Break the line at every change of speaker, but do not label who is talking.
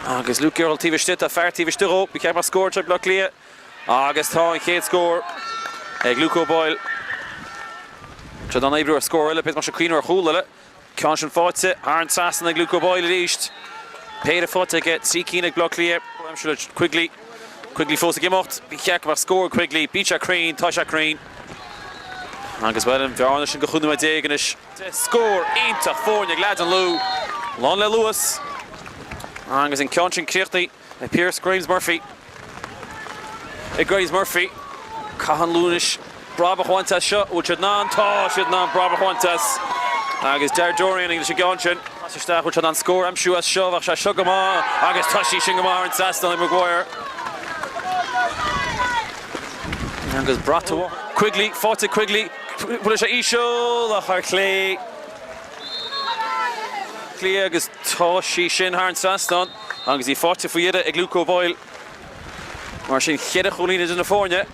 Agus Lú-0-14 a feartí stúró, bí ceap scóir tre blog Cliath. Agus tá an chéad scór ag Craobh Peile. Tre don ébrú a scóir eile, peth mar se cuiinú ar chúil eile. Ceann sin fáte, ar an sasan ag Craobh Peile ríist. Péad a fáte ag trí cín ag blog Cliath. Amsúil Quigley. Quigley fós a gimocht. Bí ceap mar scóir Quigley, bí se craín, tá se craín. Agus well an bhearna sin go chunnú a déganis. Scór ionta fórne glad an Lú. Lán le Lewis. Agus in ceann sin Cliachtaí ag Pierce Graves Murphy. Graves Murphy. Cahan Lúnis. Buaicphointí seo, úd ná tá siad ná Buaicphointí. Agus Dar Dorian ag se ceann sin. Asiste úd an scór amsú as seo ach se seo go má. Agus tuisí sin go má an Saston Maguire. Agus Brata Quigley, fáte Quigley. Bhfuil sé ísio a chuir Clé. Clé agus táisí sin ar an Saston. Agus í fáte faoiad ag Craobh Peile. Mar sin chead a cholína in na fórne.